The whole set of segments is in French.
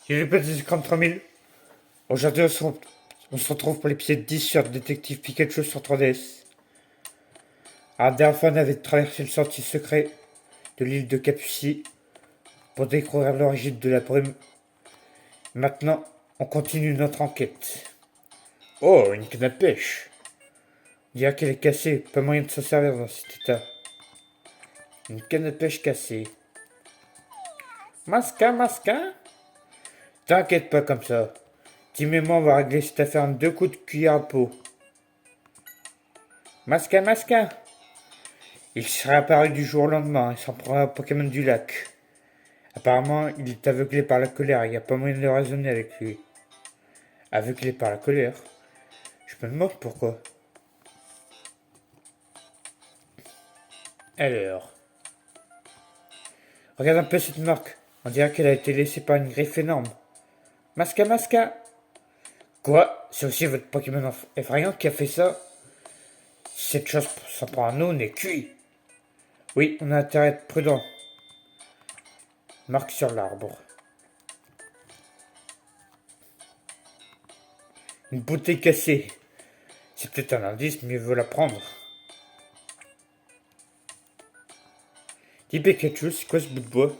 Il est petit 3000. Aujourd'hui, on se retrouve pour l'épisode 10 sur Détective Pikachu sur 3DS. La dernière fois, on avait traversé le sentier secret de l'île de Capucie pour découvrir l'origine de la brume. Maintenant, on continue notre enquête. Oh, une canne à pêche. On dirait qu'elle est cassée, pas moyen de s'en servir dans cet état. Une canne à pêche cassée. Masca, masca. T'inquiète pas comme ça. Tim et moi, on va régler cette affaire en 2 coups de cuillère à peau. Masca, masca. Il serait apparu du jour au lendemain et s'en prend un Pokémon du lac. Apparemment, il est aveuglé par la colère, il n'y a pas moyen de raisonner avec lui. Aveuglé par la colère? Je me demande pourquoi. Alors, regarde un peu cette marque. On dirait qu'elle a été laissée par une griffe énorme. Masca, masca. Quoi? C'est aussi votre Pokémon effrayant qui a fait ça? Si cette chose s'en prend à nous, on est cuit. Oui, on a intérêt à être prudent. Marque sur l'arbre. Une bouteille cassée. C'est peut-être un indice, mieux vaut la prendre. Dis Pikachu, c'est quoi ce bout de bois?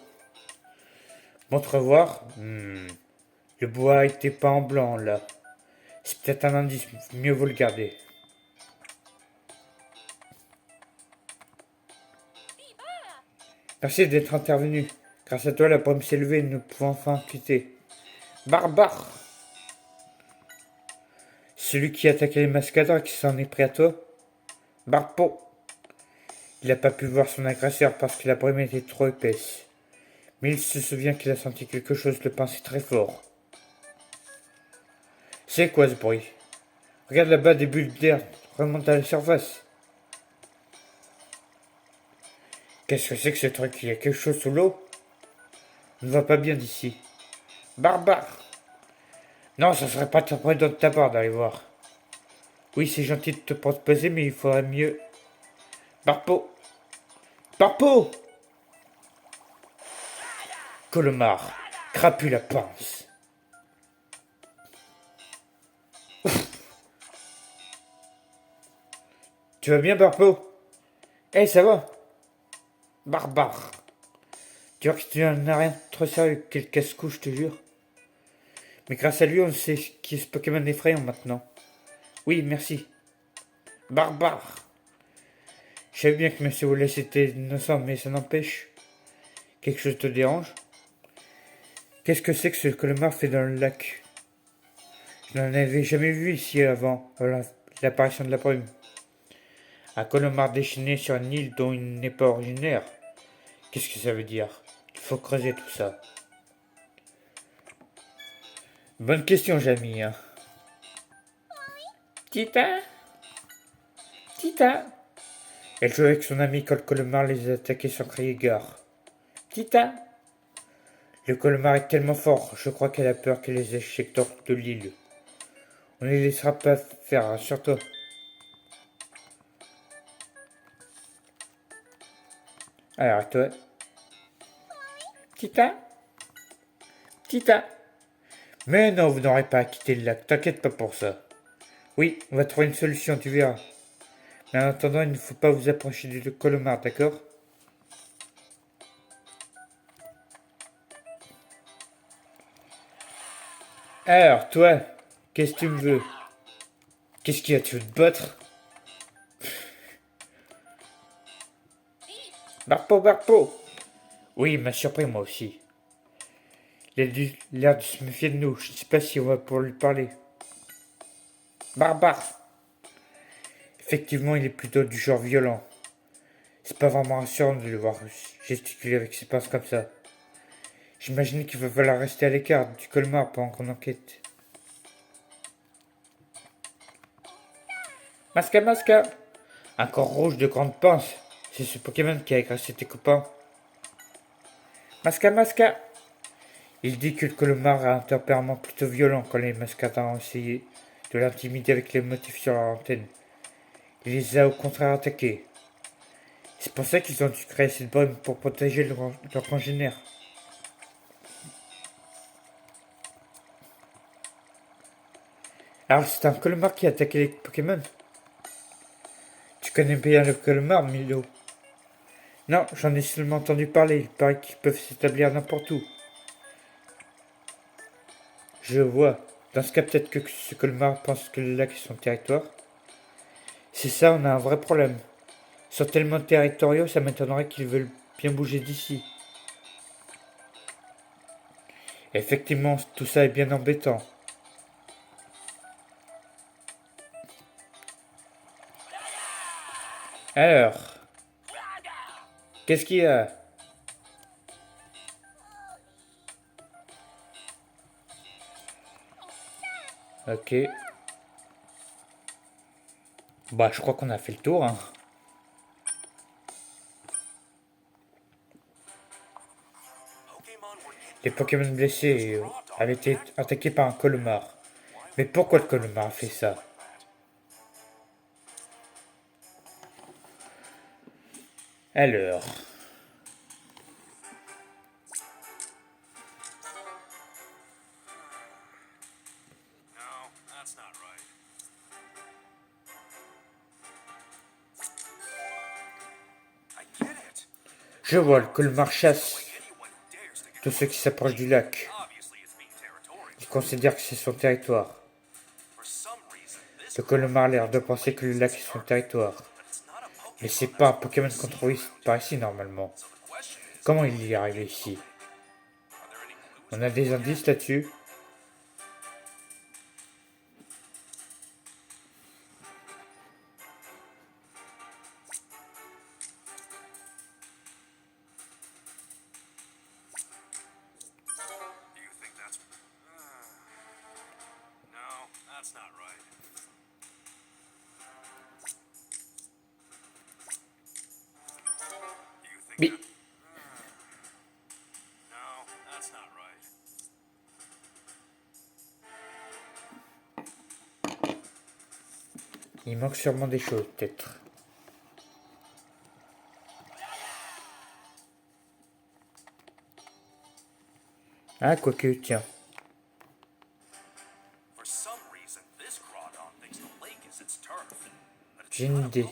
Montre voir. Le bois était pas en blanc là. C'est peut-être un indice, mieux vaut le garder. Merci d'être intervenu. Grâce à toi, la pomme s'est levée et nous pouvons enfin quitter. Barbare! Celui qui a attaqué les mascadors qui s'en est pris à toi? Barpo! Il n'a pas pu voir son agresseur parce que la brume était trop épaisse. Mais il se souvient qu'il a senti quelque chose le pincer très fort. C'est quoi ce bruit? Regarde là-bas, des bulles d'air remontent à la surface. Qu'est-ce que c'est que ce truc? Il y a quelque chose sous l'eau? On ne va pas bien d'ici. Barbare! Non, ça serait pas très prudent de ta part d'aller voir. Oui, c'est gentil de te proposer, mais il faudrait mieux. Barpo! Barpo! Colomar, Crapu la pince. Tu vas bien, Barpo? Eh, ça va? Barbare. Tu vois que tu n'as rien de trop sérieux, quel casse-cou, je te jure. Mais grâce à lui, on sait qui est ce Pokémon effrayant maintenant. Oui, merci. Barbare. Je savais bien que Monsieur Wallace était innocent, mais ça n'empêche. Quelque chose te dérange? Qu'est-ce que c'est que ce colomar fait dans le lac? Je n'en avais jamais vu ici avant l'apparition de la brume. Un colomar déchaîné sur une île dont il n'est pas originaire. Qu'est-ce que ça veut dire? Il faut creuser tout ça. Bonne question, Jamie. Hein. Tita? Tita? Elle jouait avec son ami quand le colomar les attaquait sans crier gare. Tita? Le colomar est tellement fort, je crois qu'elle a peur que les échecs de l'île. On ne les laissera pas faire, rassure-toi. Alors, toi? Tita? Tita? Mais non, vous n'aurez pas à quitter le lac, t'inquiète pas pour ça. Oui, on va trouver une solution, tu verras. Mais en attendant, il ne faut pas vous approcher du colomar, d'accord? Alors, toi, qu'est-ce que tu me veux? Qu'est-ce qu'il y a, tu veux te battre? Barpo, Barpo! Oui, il m'a surpris moi aussi. Il a l'air de se méfier de nous, je ne sais pas si on va pouvoir lui parler. Barbare! Effectivement, il est plutôt du genre violent. C'est pas vraiment rassurant de le voir gesticuler avec ses pinces comme ça. J'imagine qu'il va falloir rester à l'écart du colmar pendant qu'on enquête. Masca, Masca! Un corps rouge de grande pince. C'est ce Pokémon qui a agressé tes copains. Masca, Masca! Il dit que le colomar a un tempérament plutôt violent quand les mascatins ont essayé de l'intimider avec les motifs sur leur antenne. Il les a au contraire attaqués. C'est pour ça qu'ils ont dû créer cette brume pour protéger leurs congénères. Alors c'est un colomar qui a attaqué les Pokémon. Tu connais bien le colomar, Milo? Non, j'en ai seulement entendu parler. Il paraît qu'ils peuvent s'établir n'importe où. Je vois. Dans ce cas, peut-être que ce colomar pense que le lac est son territoire. C'est ça, on a un vrai problème. Ils sont tellement territoriaux, ça m'étonnerait qu'ils veulent bien bouger d'ici. Effectivement, tout ça est bien embêtant. Alors, qu'est-ce qu'il y a? Ok. Bah, je crois qu'on a fait le tour, hein. Les Pokémon blessés avaient été attaqués par un colomar. Mais pourquoi le colomar a fait ça? Alors, je vois, le colomar chasse tous ceux qui s'approchent du lac. Il considère que c'est son territoire. Le colomar a l'air de penser que le lac est son territoire. Mais c'est pas un Pokémon qu'on trouve par ici normalement. Comment il y est arrivé ici? On a des indices là-dessus? Mais il manque sûrement des choses, peut-être. Ah, quoique, tiens. J'ai une idée.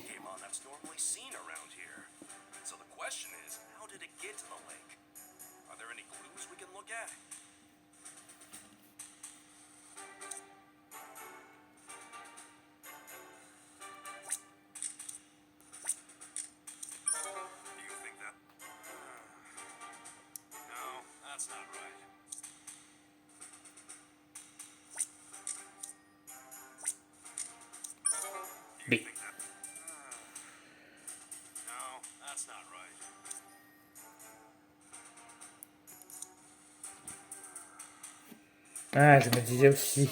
Mais ah, je me disais aussi.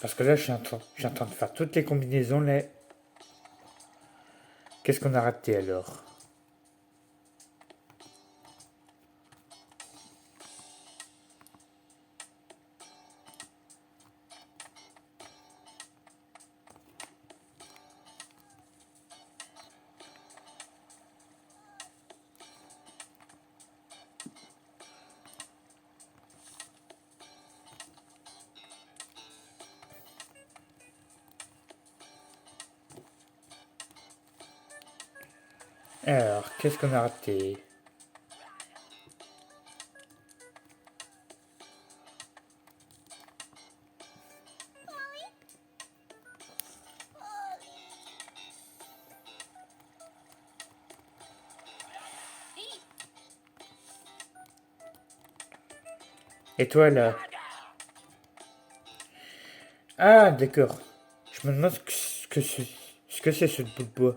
Parce que là, je suis en train de faire toutes les combinaisons là. Qu'est-ce qu'on a raté alors? Alors, qu'est-ce qu'on a raté? Et toi là? Ah, d'accord. Je me demande ce que c'est ce bout de bois.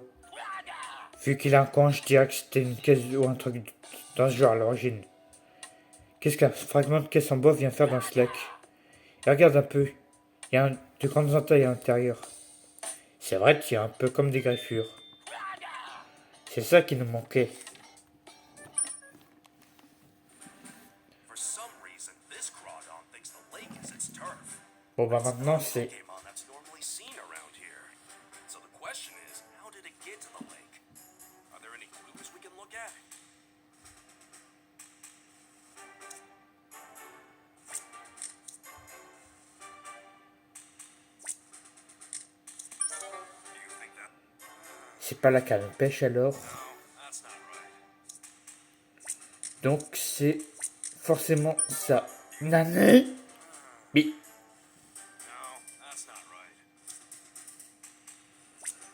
Vu qu'il a un coin, je dirais que c'était une caisse ou un truc dans ce genre à l'origine. Qu'est-ce qu'un fragment de caisse en bois vient faire dans ce lac? Et regarde un peu. Il y a de grandes entailles à l'intérieur. C'est vrai qu'il y a un peu comme des griffures. C'est ça qui nous manquait. Bon bah maintenant c'est... c'est pas la canne à pêche alors. Donc c'est forcément ça. Nané. Mais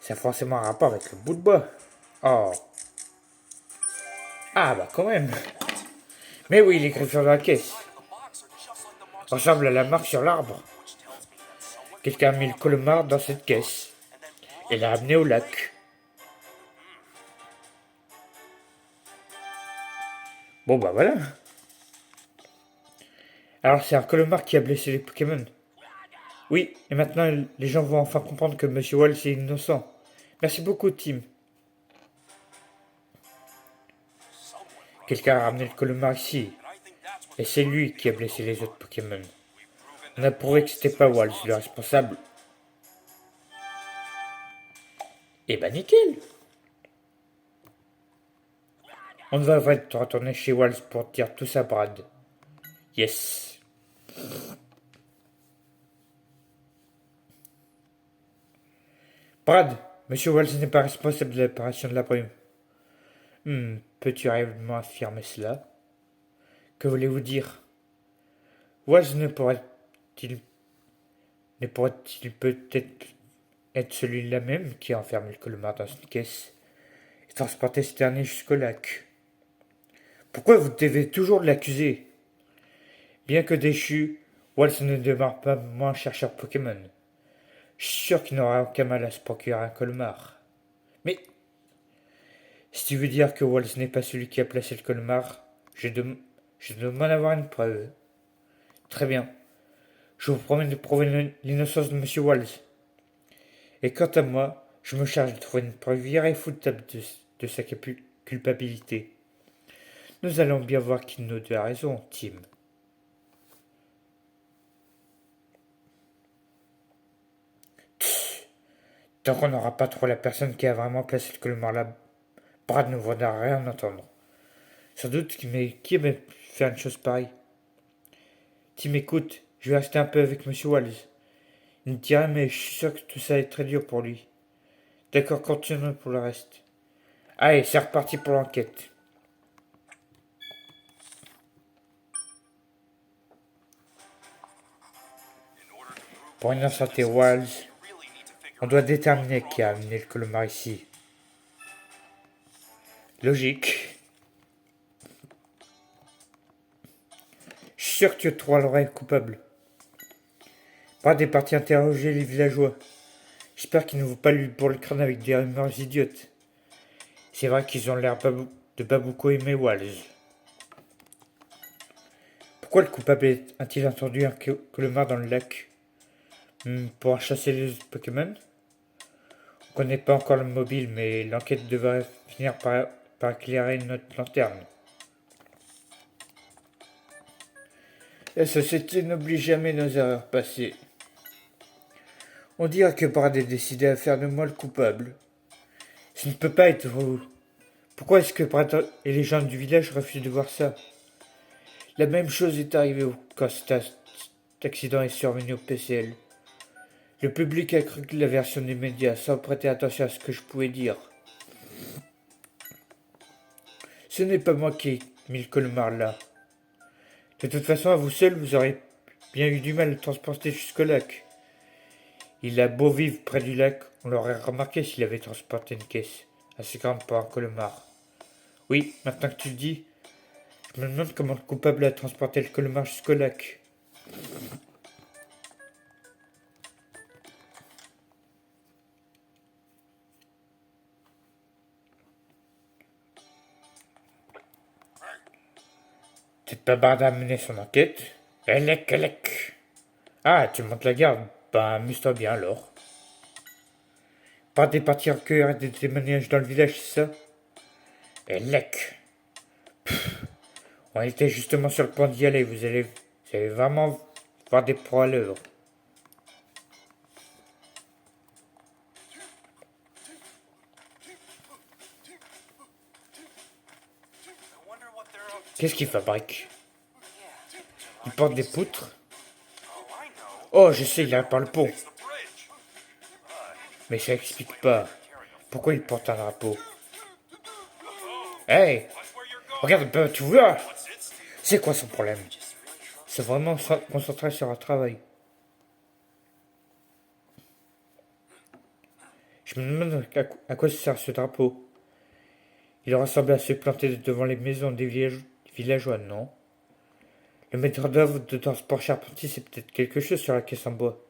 ça a forcément un rapport avec le bout de bois. Oh. Ah bah quand même. Mais oui, l'écriture de la caisse ressemble à la marque sur l'arbre. Quelqu'un a mis le colomar dans cette caisse et l'a amené au lac. Bon bah voilà. Alors c'est un colomar qui a blessé les Pokémon. Oui, et maintenant les gens vont enfin comprendre que Monsieur Wallace est innocent. Merci beaucoup, Tim. Quelqu'un a ramené le colomar ici. Et c'est lui qui a blessé les autres Pokémon. On a prouvé que c'était pas Wallace le responsable. Eh ben nickel. On va retourner chez Wallace pour dire tout ça à Brad. Yes. Brad, Monsieur Wallace n'est pas responsable de l'apparition de la brume. Peux-tu réellement affirmer cela? Que voulez-vous dire? Wallace ne pourrait-il peut-être être celui-là même qui a enfermé le colomar dans une caisse et transporté ce dernier jusqu'au lac? Pourquoi vous devez toujours l'accuser? Bien que déchu, Wallace ne demeure pas moins chercheur Pokémon. Je suis sûr qu'il n'aura aucun mal à se procurer un colmar. Mais si tu veux dire que Wallace n'est pas celui qui a placé le colmar, je dois m'en avoir une preuve. Très bien. Je vous promets de prouver l'innocence de Monsieur Wallace. Et quant à moi, je me charge de trouver une preuve irréfutable de sa culpabilité. Nous allons bien voir qui de nous deux a raison, Tim. Tant qu'on n'aura pas trouvé la personne qui a vraiment placé le colmar là, Brad ne voudra rien entendre. Sans doute, mais qui aimait faire une chose pareille? Tim, écoute, je vais rester un peu avec Monsieur Wallace. Il ne dit rien, mais je suis sûr que tout ça est très dur pour lui. D'accord, continuons pour le reste. Allez, c'est reparti pour l'enquête. Pour innocenter Wallace, on doit déterminer qui a amené le colomar ici. Logique. Je suis sûr que tu trouveras le vrai coupable. Brad est parti interroger les villageois. J'espère qu'ils ne vont pas lui pour le crâne avec des rumeurs idiotes. C'est vrai qu'ils ont l'air de pas beaucoup aimer Wallace. Pourquoi le coupable a-t-il entendu un colomar dans le lac? Pour chasser les Pokémon? On ne connaît pas encore le mobile, mais l'enquête devrait finir par éclairer notre lanterne. La société n'oublie jamais nos erreurs passées. On dirait que Brad est décidé à faire de moi le coupable. Ce ne peut pas être vous. Pourquoi est-ce que Brad et les gens du village refusent de voir ça? La même chose est arrivée quand cet accident est survenu au PCL. Le public a cru que la version des médias sans prêter attention à ce que je pouvais dire. Ce n'est pas moi qui ai mis le colmar là. De toute façon, à vous seul, vous aurez bien eu du mal à le transporter jusqu'au lac. Il a beau vivre près du lac, on l'aurait remarqué s'il avait transporté une caisse assez grande pour un colmar. Oui, maintenant que tu le dis, je me demande comment le coupable a transporté le colmar jusqu'au lac. C'est pas Bard à mener son enquête. Elec. Ah, tu montes la garde. Ben, amuse-toi bien alors. Bard est parti recueillir des témoignages dans le village, c'est ça? Elec. On était justement sur le point d'y aller, vous allez vraiment voir des pros à l'œuvre. Qu'est-ce qu'il fabrique? Il porte des poutres? Oh, je sais, il a par le pont. Mais ça explique pas. Pourquoi il porte un drapeau? Hey, regarde un peu, tu vois? C'est quoi son problème? C'est vraiment concentré sur un travail. Je me demande à quoi sert ce drapeau. Il ressemble à se planter devant les maisons des villageois, non? Le maître d'œuvre de transport charpentier, c'est peut-être quelque chose sur la caisse en bois.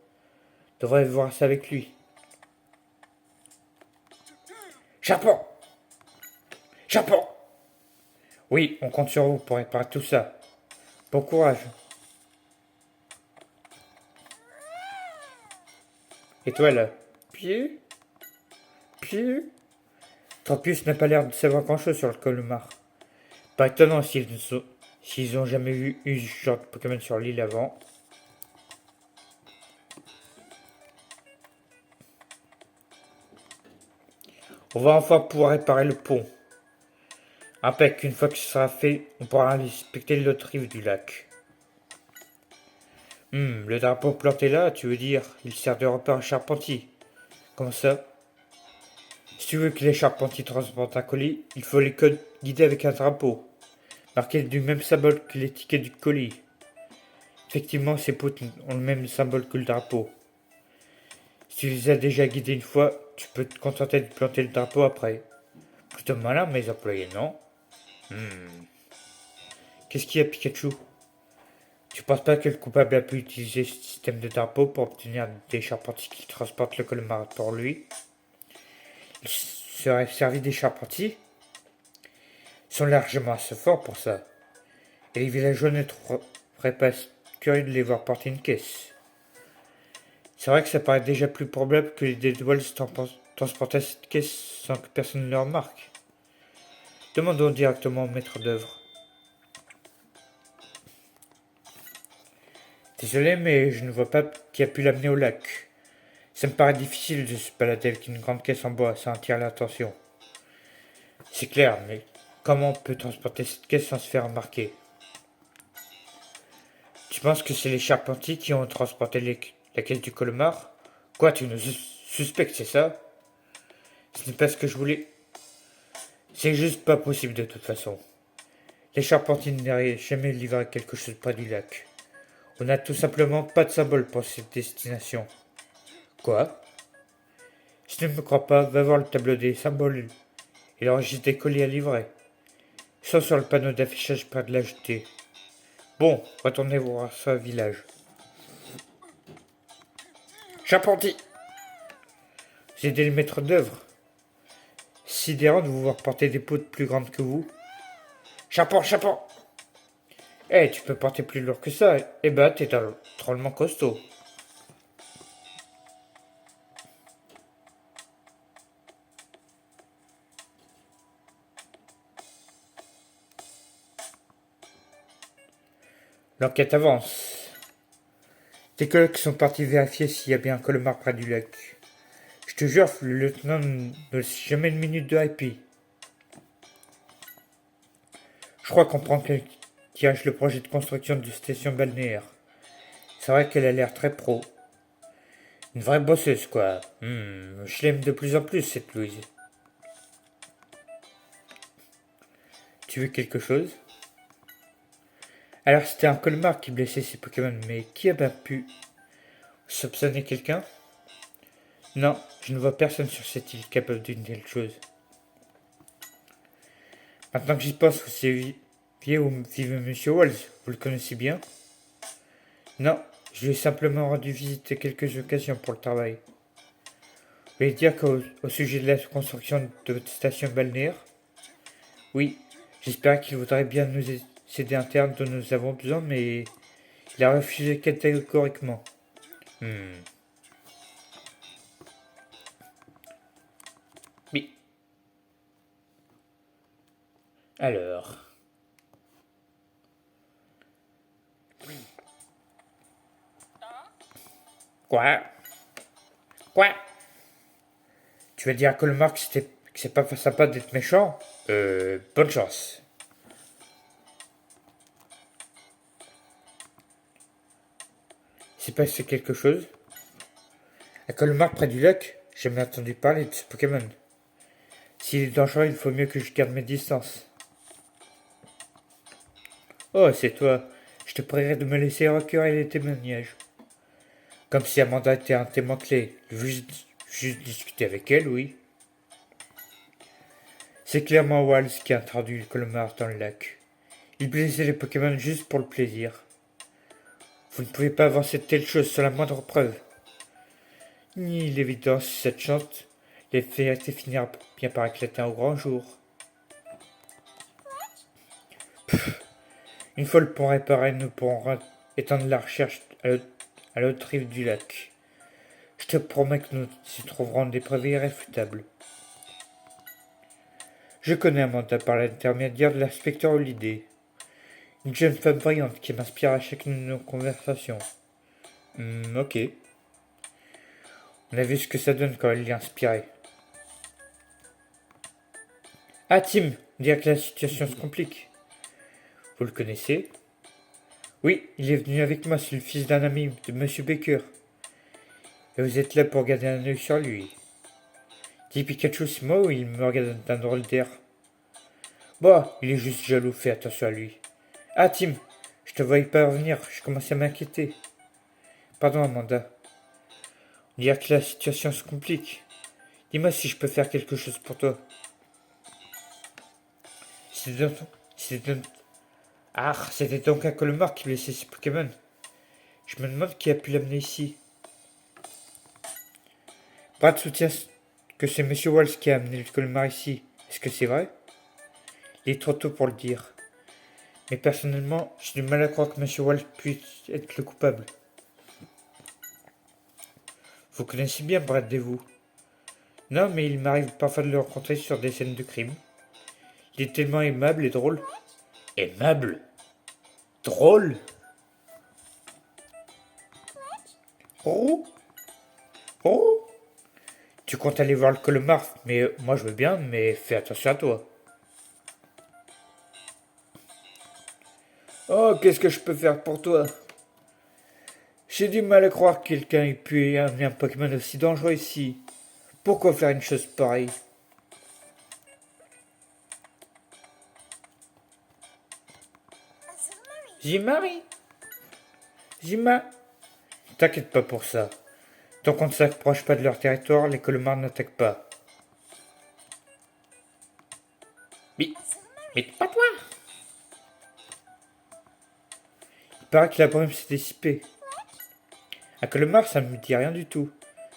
Devrait voir ça avec lui. Charpent! Charpent! Oui, on compte sur vous pour réparer tout ça. Bon courage. Et toi là? Pied? Pied? Trampius n'a pas l'air de savoir grand-chose sur le colomar. Pas étonnant s'ils ont jamais vu une genre de Pokémon sur l'île avant. On va enfin pouvoir réparer le pont. Impec, une fois que ce sera fait, on pourra inspecter l'autre rive du lac. Le drapeau planté là, tu veux dire, il sert de repère à charpentier. Comment ça? Si tu veux que les charpentiers transportent un colis, il faut les guider avec un drapeau, marqué du même symbole que l'étiquette du colis. Effectivement, ces potes ont le même symbole que le drapeau. Si tu les as déjà guidés une fois, tu peux te contenter de planter le drapeau après. Plutôt malin, mes employés, non? Qu'est-ce qu'il y a, Pikachu? Tu penses pas que le coupable a pu utiliser ce système de drapeau pour obtenir des charpentiers qui transportent le colomar pour lui? Il serait servi des charpentiers? Ils sont largement assez forts pour ça. Et les villageois ne trouveraient pas curieux de les voir porter une caisse. C'est vrai que ça paraît déjà plus probable que les Deadwalls transportaient cette caisse sans que personne ne le remarque. Demandons directement au maître d'œuvre. Désolé, mais je ne vois pas qui a pu l'amener au lac. Ça me paraît difficile de se balader avec une grande caisse en bois sans attirer l'attention. C'est clair, mais comment on peut transporter cette caisse sans se faire remarquer? Tu penses que c'est les charpentiers qui ont transporté la caisse du colomar? Quoi, tu nous suspectes, c'est ça? Ce n'est pas ce que je voulais. C'est juste pas possible de toute façon. Les charpentiers n'auraient jamais livré quelque chose près du lac. On n'a tout simplement pas de symbole pour cette destination. Quoi? Si tu ne me crois pas, va voir le tableau des symboles et le registre des colis à livrer. Ils sont sur le panneau d'affichage près de la jetée. Bon, retournez voir ça au village. Charpentier! J'ai aidé le maître d'œuvre. Sidérant de vous voir porter des pots plus grandes que vous. Charpent! Eh, tu peux porter plus lourd que ça. Eh ben, t'es drôlement costaud. L'enquête avance. Tes collègues sont partis vérifier s'il y a bien un colomar près du lac. Je te jure, le lieutenant ne laisse jamais une minute de répit. Je crois comprendre qu'elle dirige le projet de construction de station balnéaire. C'est vrai qu'elle a l'air très pro. Une vraie bosseuse, quoi. Je l'aime de plus en plus, cette Louise. Tu veux quelque chose? Alors c'était un colmar qui blessait ses Pokémon, mais qui a bien pu soupçonner quelqu'un? Non, je ne vois personne sur cette île capable d'une telle chose. Maintenant que j'y pense, vous saviez où vivait Monsieur Walls? Vous le connaissez bien? Non, je lui ai simplement rendu visite à quelques occasions pour le travail. Vous voulez dire qu'au sujet de la construction de votre station balnéaire? Oui, j'espérais qu'il voudrait bien nous aider un terme dont nous avons besoin, mais il a refusé catégoriquement. Oui. Alors. Quoi? Quoi? Tu vas dire à Colmar que c'est pas sympa d'être méchant? Bonne chance. C'est passé quelque chose? À Colmar, près du lac, j'ai jamais entendu parler de ce Pokémon. S'il est dangereux, il faut mieux que je garde mes distances. Oh, c'est toi. Je te prierai de me laisser recueillir les témoignages. Comme si Amanda était un témoin clé. Juste discuter avec elle, oui. C'est clairement Walls qui a introduit le colomar dans le lac. Il blessait les Pokémon juste pour le plaisir. Vous ne pouvez pas avancer de telles choses sans la moindre preuve. Ni l'évidence, cette chante, les vérités finira bien par éclater au grand jour. Une fois le pont réparé, nous pourrons étendre la recherche à l'autre rive du lac. Je te promets que nous y trouverons des preuves irréfutables. Je connais Amanda par l'intermédiaire de l'inspecteur Holiday, une jeune femme brillante qui m'inspire à chacune de nos conversations. Ok. On a vu ce que ça donne quand elle est inspirée. Ah, Tim, on dirait que la situation se complique. Vous le connaissez? Oui, il est venu avec moi, c'est le fils d'un ami de Monsieur Baker. Et vous êtes là pour garder un œil sur lui. Dit Pikachu, c'est moi ou il me regarde d'un drôle d'air? Bah, il est juste jaloux, fais attention à lui. Ah, Tim, je te voyais pas revenir, je commençais à m'inquiéter. Pardon, Amanda. On dirait que la situation se complique. Dis-moi si je peux faire quelque chose pour toi. C'était donc, c'était donc, c'était donc un colomar qui blessait ses Pokémon. Je me demande qui a pu l'amener ici. Brad soutient que c'est Monsieur Walls qui a amené le colomar ici. Est-ce que c'est vrai? Il est trop tôt pour le dire. Mais personnellement, j'ai du mal à croire que Monsieur Walls puisse être le coupable. Vous connaissez bien Brad Devou? Non, mais il m'arrive parfois de le rencontrer sur des scènes de crime. Il est tellement aimable et drôle. Aimable? Drôle? Oh? Oh? Tu comptes aller voir le colomar, mais moi je veux bien, mais fais attention à toi. Oh, qu'est-ce que je peux faire pour toi? J'ai du mal à croire que quelqu'un ait pu amener un Pokémon aussi dangereux ici. Pourquoi faire une chose pareille? Jimari? Jima? T'inquiète pas pour ça. Tant qu'on ne s'approche pas de leur territoire, les colomars n'attaquent pas. Mais, mais pas toi! Il paraît que la brume s'est dissipée. Un colomar, ça ne me dit rien du tout.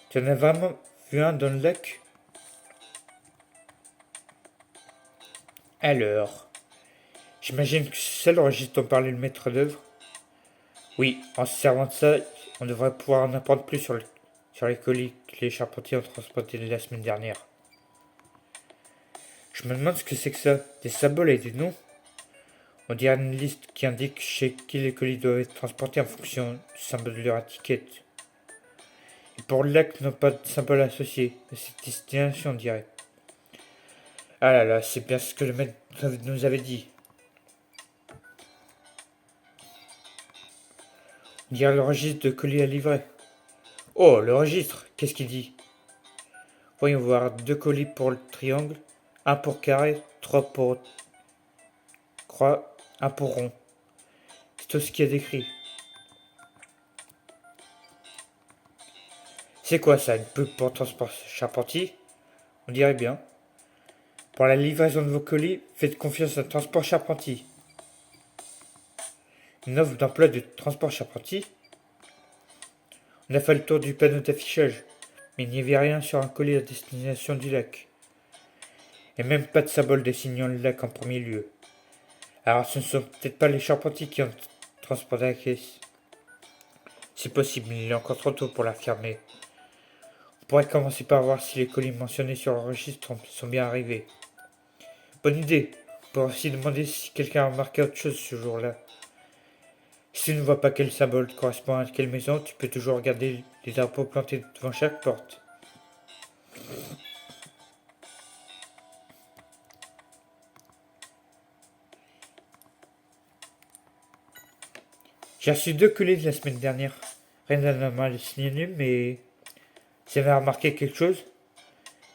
Tu en as vraiment vu un dans le lac? Alors, j'imagine que c'est ça le registre dont parlait le maître d'œuvre. Oui, en se servant de ça, on devrait pouvoir en apprendre plus sur les colis que les charpentiers ont transportés la semaine dernière. Je me demande ce que c'est que ça. Des symboles et des noms? On dirait une liste qui indique chez qui les colis doivent être transportés en fonction du symbole de leur étiquette. Et pour le lac, n'ont pas de symbole associé à cette destination, on dirait. Ah là là, c'est bien ce que le maître nous avait dit. On dirait le registre de colis à livrer. Oh, le registre, qu'est-ce qu'il dit? Voyons voir, 2 colis pour le triangle, un pour carré, 3 pour croix, un pour rond. C'est tout ce qu'il y a décrit. C'est quoi ça, une pub pour transport charpentier? On dirait bien. Pour la livraison de vos colis, faites confiance à Transport Charpentier. Une offre d'emploi de Transport Charpentier? On a fait le tour du panneau d'affichage, mais il n'y avait rien sur un colis à destination du lac. Et même pas de symbole désignant le lac en premier lieu. Alors ce ne sont peut-être pas les charpentiers qui ont transporté la caisse. C'est possible, mais il est encore trop tôt pour l'affirmer. On pourrait commencer par voir si les colis mentionnés sur le registre sont bien arrivés. Bonne idée. On pourrait aussi demander si quelqu'un a remarqué autre chose ce jour-là. Si tu ne vois pas quel symbole correspond à quelle maison, tu peux toujours regarder les drapeaux plantés devant chaque porte. J'ai reçu 2 colis la semaine dernière. Rien d'anormal signé, mais... Vous avez remarqué quelque chose?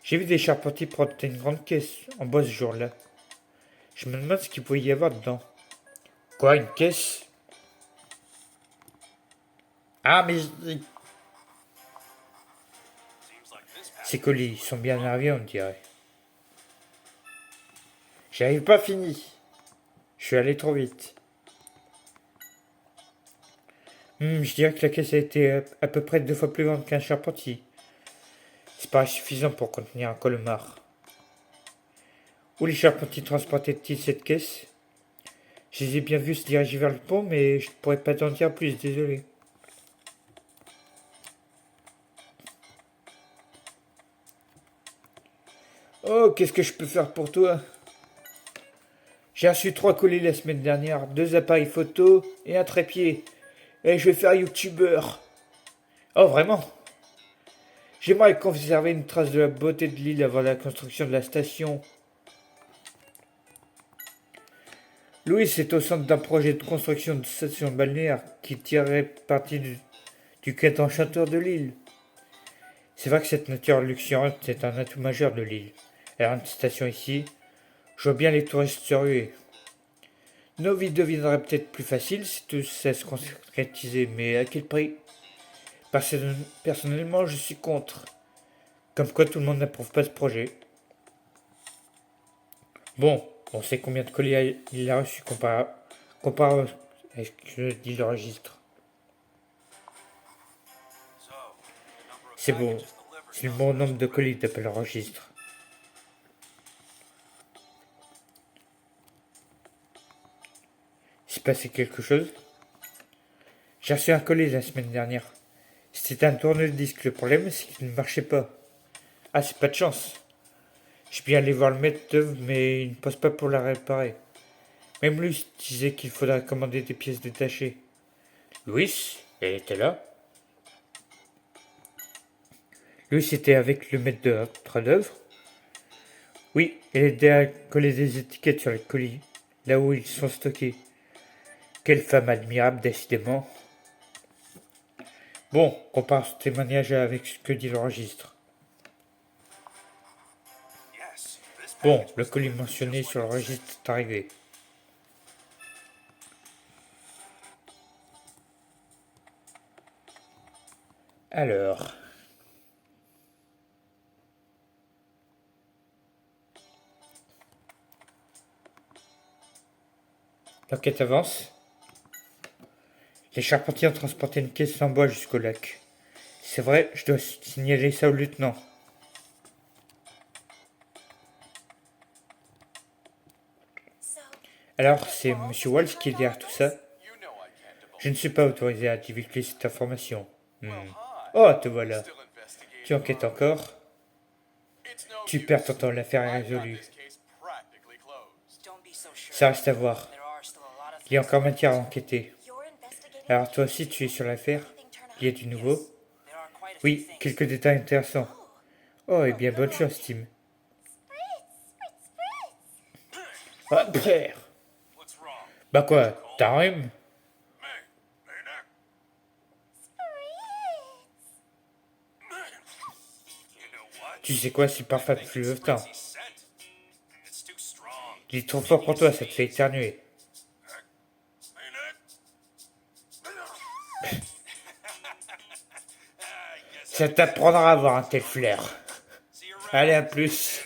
J'ai vu des charpentiers porter une grande caisse en bois ce jour-là. Je me demande ce qu'il pouvait y avoir dedans. Quoi, une caisse? Ah, mais ces colis sont bien arrivés, on dirait. J'arrive pas fini. Je suis allé trop vite. Je dirais que la caisse a été à peu près 2 fois plus grande qu'un charpentier. C'est pas suffisant pour contenir un colomar. Où les charpentiers transportaient-ils cette caisse? Je les ai bien vus se diriger vers le pont, mais je ne pourrais pas t'en dire plus, désolé. Oh, qu'est-ce que je peux faire pour toi? J'ai reçu 3 colis la semaine dernière, 2 appareils photo et un trépied. Et je vais faire youtubeur. Oh, vraiment? J'aimerais conserver une trace de la beauté de l'île avant la construction de la station. Louis est au centre d'un projet de construction de station balnéaire qui tirerait parti du quai enchanteur de l'île. C'est vrai que cette nature luxuriante est un atout majeur de l'île. Alors une station ici, je vois bien les touristes se ruer. Nos vies deviendraient peut-être plus faciles si tout ça se concrétisait, mais à quel prix? Personnellement, je suis contre. Comme quoi tout le monde n'approuve pas ce projet. Bon, on sait combien de colis il a reçu comparé à ce que dit le registre. C'est bon, c'est le bon nombre de colis d'après le registre. Il s'est passé quelque chose? J'ai reçu un colis la semaine dernière. C'était un tourne-disque. Le problème, c'est qu'il ne marchait pas. Ah, c'est pas de chance. Je suis bien allé voir le maître d'œuvre, mais il ne passe pas pour la réparer. Même lui disait qu'il faudrait commander des pièces détachées. Louis, elle était là. Louis était avec le maître d'œuvre. Oui, elle aidait à coller des étiquettes sur les colis, là où ils sont stockés. Quelle femme admirable, décidément. Bon, compare ce témoignage avec ce que dit le registre. Bon, le colis mentionné sur le registre est arrivé. Alors. L'enquête avance. Les charpentiers ont transporté une caisse en bois jusqu'au lac. C'est vrai, je dois signaler ça au lieutenant. Alors, c'est M. Walsh qui est derrière tout ça? Je ne suis pas autorisé à divulguer cette information. Oh, te voilà. Tu enquêtes encore? Tu perds ton temps, l'affaire est résolue. Ça reste à voir. Il y a encore matière à enquêter. Alors toi aussi tu es sur l'affaire? Il y a du nouveau? Oui, quelques détails intéressants. Oh, et bien bonne chose, Tim. Ah, Pierre! Bah quoi, t'as un rhume? Tu sais quoi, c'est parfait depuis le temps. Il est trop fort pour toi, ça te fait éternuer. Ça t'apprendra à avoir un tel flair. Allez, à plus.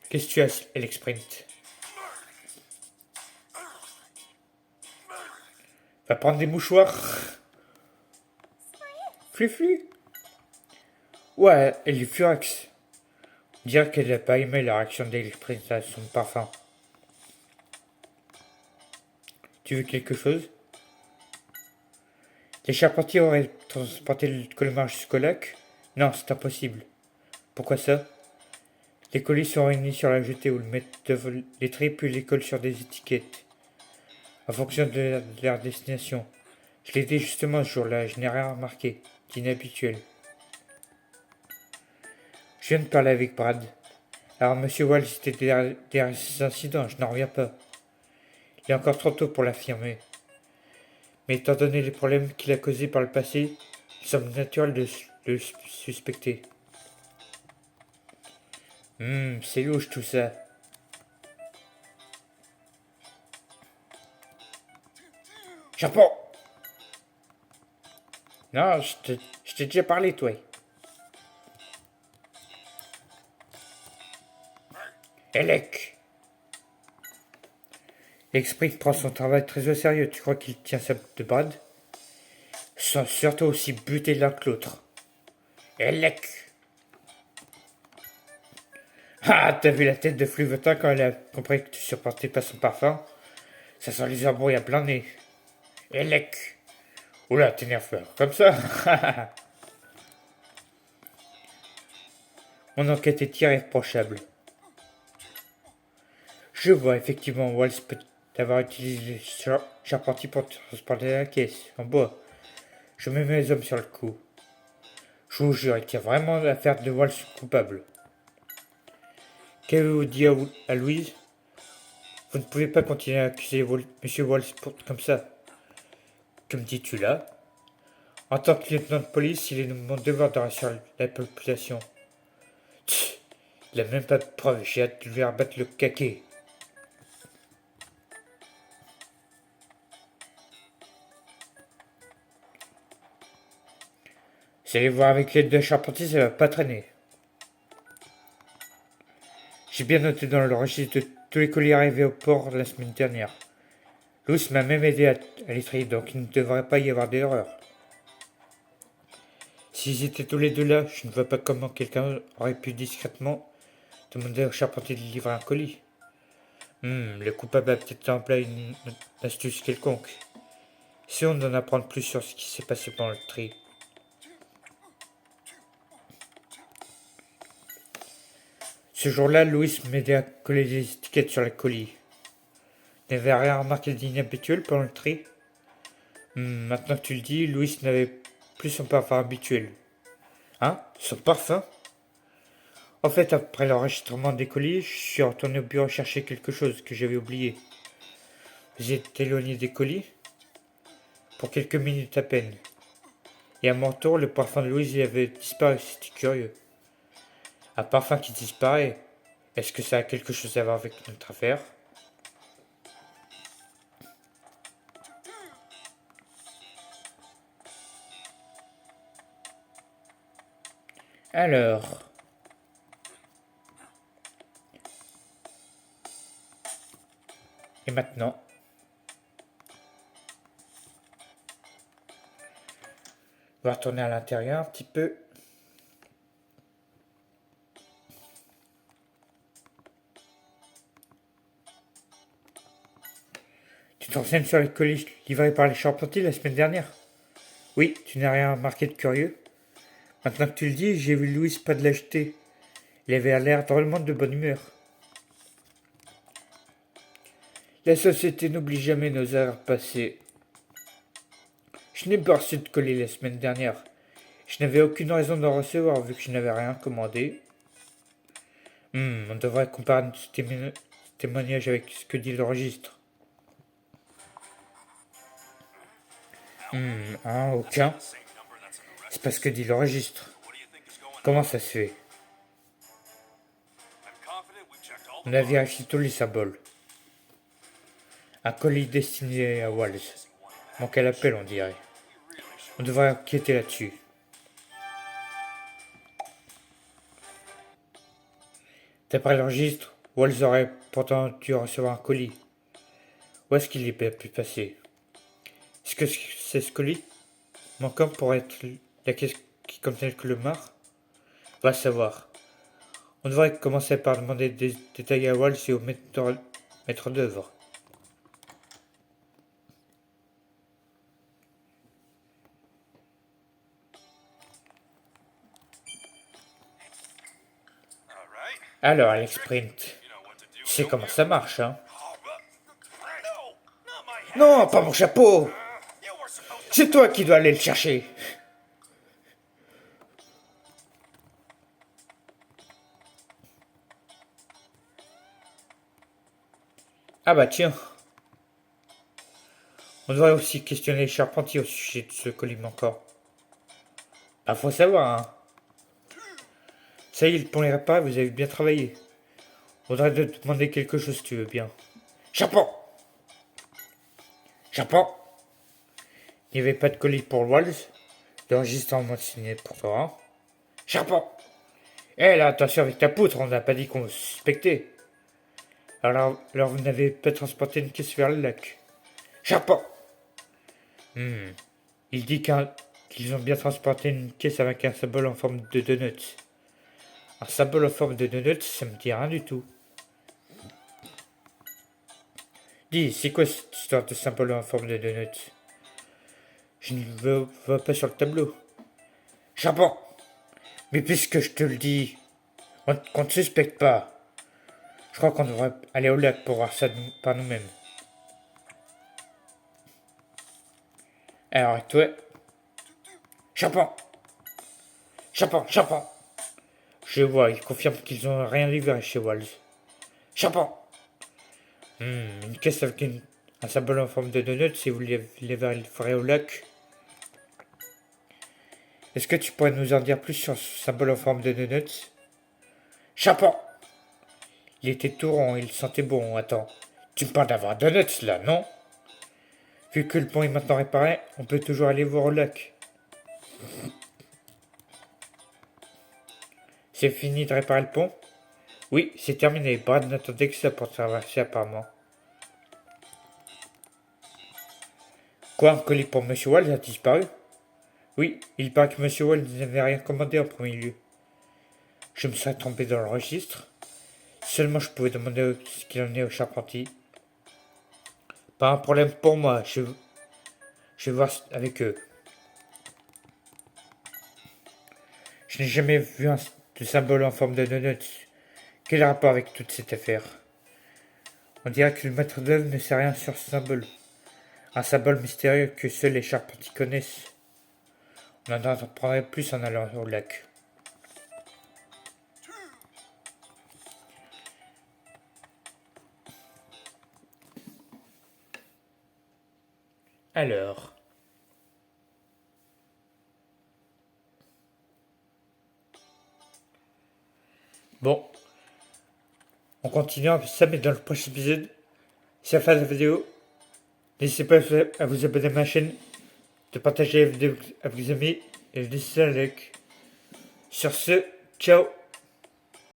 Qu'est-ce que tu as, Alex Sprint? Va prendre des mouchoirs. Fluflu. Ouais, elle est furax. On dirait qu'elle n'a pas aimé la réaction d'Alex Sprint à son parfum. Tu veux quelque chose? Les charpentiers auraient transporté le colomar jusqu'au lac? Non, c'est impossible. Pourquoi ça? Les colis sont réunis sur la jetée où le maître d'œuvre les trie puis les colle sur des étiquettes, en fonction de leur destination. Je l'ai dit justement ce jour-là, je n'ai rien remarqué d'inhabituel. Je viens de parler avec Brad. Alors Monsieur Walsh était derrière ces incidents, je n'en reviens pas. Il est encore trop tôt pour l'affirmer. Mais étant donné les problèmes qu'il a causés par le passé, il semble naturel de le suspecter. C'est louche tout ça. Chapeau! Non, je t'ai déjà parlé, toi. Elec! L'esprit prend son travail très au sérieux. Tu crois qu'il tient sa de brade? Sans surtout aussi buter l'un que l'autre. Elec! Ah, t'as vu la tête de Fluvetin quand elle a compris que tu supportais pas son parfum? Ça sent les embrouilles à plein nez. Elec! Oula, t'es nerveux. Comme ça? Mon enquête est irréprochable. Je vois effectivement, Walls peut avoir utilisé le charpentier pour transporter la caisse en bois. Je mets mes hommes sur le coup. Je vous jure, il tient vraiment à faire de Walls coupable. Qu'avez-vous dit à Louise? Vous ne pouvez pas continuer à accuser Monsieur Walls comme ça. Que me dis-tu là? En tant que lieutenant de police, il est de mon devoir de rassurer la population. Tch, il n'a même pas de preuves, j'ai hâte de lui rebattre le caquet. Si allez voir avec l'aide de charpentier, ça va pas traîner. J'ai bien noté dans le registre de tous les colis arrivés au port la semaine dernière. Louis m'a même aidé à les trier, donc il ne devrait pas y avoir d'erreur. S'ils étaient tous les deux là, je ne vois pas comment quelqu'un aurait pu discrètement demander au charpentier de livrer un colis. Le coupable a peut-être employé une astuce quelconque. Si on en apprend plus sur ce qui s'est passé pendant le tri. Ce jour-là, Louis m'aidait à coller des étiquettes sur les colis. N'avait rien remarqué d'inhabituel pendant le tri? Maintenant que tu le dis, Louis n'avait plus son parfum habituel. Hein? Son parfum? En fait, après l'enregistrement des colis, je suis retourné au bureau chercher quelque chose que j'avais oublié. J'ai éloigné des colis pour quelques minutes à peine. Et à mon tour, le parfum de Louise avait disparu. C'était curieux. Un parfum qui disparaît. Est-ce que ça a quelque chose à voir avec notre affaire? Alors. Et maintenant? On va retourner à l'intérieur un petit peu. Tu te renseignes sur les colis livrés par les charpentiers la semaine dernière? Oui, tu n'as rien remarqué de curieux? Maintenant que tu le dis, j'ai vu Louis pas de l'acheter. Il avait l'air drôlement de bonne humeur. La société n'oublie jamais nos erreurs passées. Je n'ai pas reçu de colis la semaine dernière. Je n'avais aucune raison d'en recevoir vu que je n'avais rien commandé. On devrait comparer ce témoignage avec ce que dit le registre. Aucun. C'est pas ce que dit le registre. Comment ça se fait? On a vérifié tous les symboles. Un colis destiné à Walls. Manque à l'appel, on dirait. On devrait enquêter là-dessus. D'après le registre, Walls aurait pourtant dû recevoir un colis. Où est-ce qu'il y a pu passer? Est-ce que c'est ce colis manquant pour être la caisse qui contenait le mar? Va savoir. On devrait commencer par demander des détails à Walls et au maître d'œuvre. Alors, Alex Sprint, tu sais comment ça marche, hein? Non, pas mon chapeau! C'est toi qui dois aller le chercher! Ah bah tiens, On devrait aussi questionner les charpentiers au sujet de ce colis encore. Bah, faut savoir, hein. Ça y est, le pont est réparé, vous avez bien travaillé. On devrait te demander quelque chose si tu veux bien. Charpent! Charpent! Il n'y avait pas de colis pour le Walls. L'enregistrement signé pour toi. Hein. Charpent! Eh là, attention avec ta poutre, on n'a pas dit qu'on vous suspectait. Alors vous n'avez pas transporté une caisse vers le lac. Charpent! Il dit qu'ils ont bien transporté une caisse avec un symbole en forme de donut. Un symbole en forme de donut, ça me dit rien du tout. Dis, c'est quoi cette histoire de symbole en forme de donut? Je ne le vois pas sur le tableau. Charpent! Mais puisque je te le dis, qu'on ne suspecte pas. Je crois qu'on devrait aller au lac pour voir ça par nous-mêmes. Alors, toi, Charpent! Charpent! Charpent! Je vois, ils confirment qu'ils n'ont rien livré chez Walls. Charpent! Une caisse avec un symbole en forme de donut, si vous les ferez au lac. Est-ce que tu pourrais nous en dire plus sur ce symbole en forme de donut? Charpent! Il était tout rond, il sentait bon. Attends, tu me parles d'avoir un donut là, non? Vu que le pont est maintenant réparé, on peut toujours aller voir au lac. C'est fini de réparer le pont? Oui, c'est terminé. Brad n'attendait que ça pour traverser apparemment. Quoi, un colis pour Monsieur Walls a disparu? Oui, il paraît que Monsieur Walls n'avait rien commandé en premier lieu. Je me serais trompé dans le registre. Seulement je pouvais demander ce qu'il en est au charpentier. Pas un problème pour moi, je vais voir avec eux. Je n'ai jamais vu de symbole en forme de donut. Quel rapport avec toute cette affaire? On dirait que le maître d'œuvre ne sait rien sur ce symbole. Un symbole mystérieux que seuls les charpentiers connaissent. On en apprendrait plus en allant au lac. Alors. Bon. On continue ça, mais dans le prochain épisode. C'est la fin de la vidéo. N'hésitez pas à vous abonner à ma chaîne, de partager la vidéo avec vos amis et de laisser un like. Sur ce, ciao!